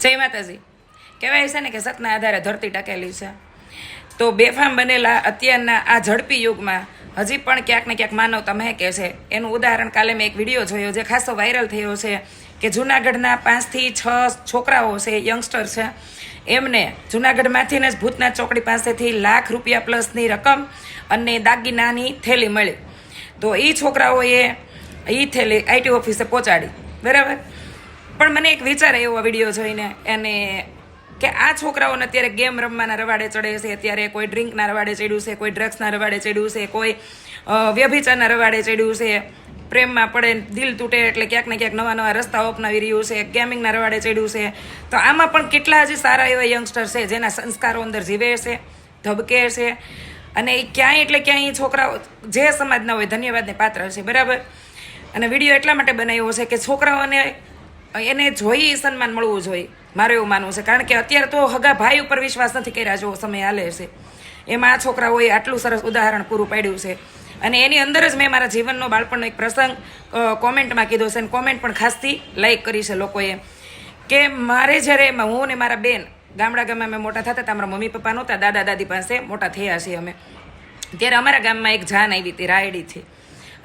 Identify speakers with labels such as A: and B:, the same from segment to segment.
A: જય માતાજી. કહેવાય છે ને કે સતના આધારે ધરતી ટકેલી છે. તો બેફામ બનેલા અત્યારના આ ઝડપી યુગમાં હજી પણ ક્યાંક ને ક્યાંક માનવતા મહેકે છે. એનું ઉદાહરણ કાલે મેં એક વિડીયો જોયો જે ખાસો વાયરલ થયો છે કે જૂનાગઢના 5 થી 6 છોકરાઓ છે, યંગસ્ટર છે, એમને જૂનાગઢમાંથી જ ભૂતનાથ ચોકડી પાસેથી લાખ રૂપિયા પ્લસની રકમ અને દાગીનાની થેલી મળી. તો એ છોકરાઓએ એ થેલી આઈટી ઓફિસે પહોંચાડી, બરાબર. પણ મને એક વિચાર આવ્યો વિડીયો જોઈને એને કે આ છોકરાઓને અત્યારે ગેમ રમવાના રવાડે ચડે છે, અત્યારે કોઈ ડ્રિંકના રવાડે ચડ્યું છે, કોઈ ડ્રગ્સના રવાડે ચડ્યું છે, કોઈ વ્યભિચારના રવાડે ચડ્યું છે, પ્રેમમાં પડે દિલ તૂટે એટલે ક્યાંક ને ક્યાંક નવા નવા રસ્તાઓ અપનાવી રહ્યું છે, ગેમિંગના રવાડે ચડ્યું છે. તો આમાં પણ કેટલા હજી સારા એવા યંગસ્ટર છે જેના સંસ્કારો અંદર જીવે છે, ધબકે છે, અને એ ક્યાંય એટલે ક્યાંય છોકરાઓ જે સમાજના હોય ધન્યવાદને પાત્ર છે, બરાબર. અને વિડીયો એટલા માટે બનાવ્યો છે કે છોકરાઓને એને જોઈ સન્માન મળવું જોઈએ, મારે એવું માનવું છે. કારણ કે અત્યારે તો હગા ભાઈ ઉપર વિશ્વાસ નથી કર્યા જેવો સમય હાલે છે. એમાં આ છોકરાઓએ આટલું સરસ ઉદાહરણ પૂરું પાડ્યું છે. અને એની અંદર જ મેં મારા જીવનનો બાળપણનો એક પ્રસંગ કોમેન્ટમાં કીધો છે અને કોમેન્ટ પણ ખાસથી લાઈક કરી છે લોકોએ કે મારે જ્યારે હું ને મારા બેન ગામમાં અમે મોટા થતા હતા, અમારા મમ્મી પપ્પા નહોતા, દાદા દાદી પાસે મોટા થયા છીએ અમે, ત્યારે અમારા ગામમાં એક જાન આવી હતી રાયડીથી.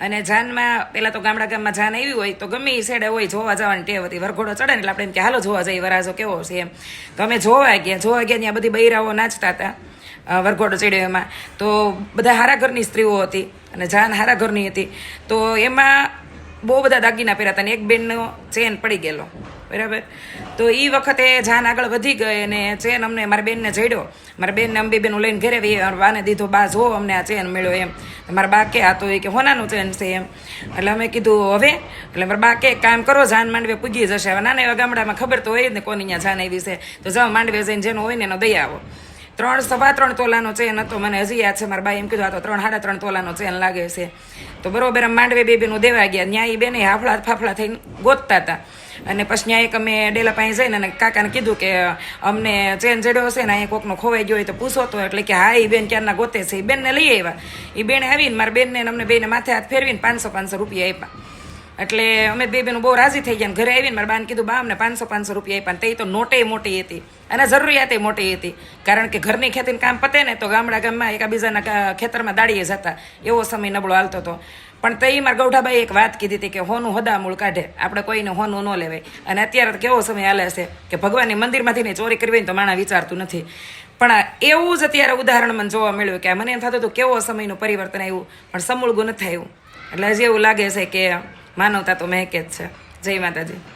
A: અને જાનમાં પહેલાં તો ગામમાં જાન આવી હોય તો ગમે એ સેડે હોય જોવા જવાની ટેવ હતી. વરઘોડો ચડે ને એટલે આપણે એમ કે હાલો જોવા જઈએ વરાજો કેવો છે એમ. તો અમે જોવા ગયા ત્યાં બધી બૈરાઓ નાચતા હતા વરઘોડો ચડ્યો એમાં. તો બધા હારા ઘરની સ્ત્રીઓ હતી અને જાન હારા ઘરની હતી. તો એમાં બહુ બધા દાગીના પહેર્યા હતા અને એક બેનનો ચેન પડી ગયેલો, બરાબર. તો એ વખતે જાન આગળ વધી ગઈ અને ચેન અમને મારા બેનને જડ્યો. મારા બેનને અંબી બેનું લઈને ઘરે વાને દીધો, બા જો અમને આ ચેન મળ્યો એમ. મારા બા કે આ તો એ કે હોનાનું ચેન છે એમ. એટલે અમે કીધું હવે, એટલે મારા બા કે કામ કરો જાન માંડવે પૂગી જશે. હવે નાના એવા ગામડામાં ખબર તો હોય જ ને કોની ત્યાં જાન આવી છે, તો જાઓ માંડવે જઈને જેનો હોય ને એનો દઈ આવો. 3.25 તોલાનો ચેન હતો, મને હજી યાદ છે. મારા બાઈ એમ કીધું આ તો 3.5 તોલાનો ચેન લાગે છે. તો બરોબર માંડવે બેનું દેવા ગયા. ત્યાં એ બેને હાફળા ફાફળા થઈને ગોતતા હતા. અને પછી ત્યાં એક અમે ડેલા પાસે જઈને અને કાકાને કીધું કે અમને ચેન જડ્યો હશે ને અહીંયા કોકનો ખોવાઈ ગયો હોય તો પૂછો તો. એટલે કે હા એ બેન ક્યારના ગોતે છે. એ બેનને લઈ આવ્યા. એ બેને આવીને મારા બેનને અમને બેને માથે હાથ ફેરવીને 500 રૂપિયા આપ્યા. એટલે અમે બે બેનું બહુ રાજી થઈ ગયા. ઘરે આવીને મારા બાને કીધું બા અમને 500 રૂપિયા આપ્યા. તે તો નોટે મોટી હતી અને જરૂરિયાતે મોટી હતી. કારણ કે ઘરની ખેતીનું કામ પતે ને તો ગામમાં એકાબીજાના ખેતરમાં દાડીએ જતા, એવો સમય નબળો હાલતો હતો. પણ તઈ મારા ગૌઠાબાઈ એક વાત કીધી હતી કે હોનું હદામૂળ કાઢે, આપણે કોઈને હોનું ન લેવાય. અને અત્યારે કેવો સમય હાલે છે કે ભગવાનની મંદિરમાંથી ને ચોરી કરવી ને તો માણસ વિચારતું નથી. પણ એવું જ અત્યારે ઉદાહરણ મને જોવા મળ્યું કે મને એમ થતું હતું કેવો સમયનું પરિવર્તન આવ્યું, પણ સમૂળગું નથી આવ્યું. એટલે હજી એવું લાગે છે કે માનવતા તો મહેકે જ છે. જય માતાજી.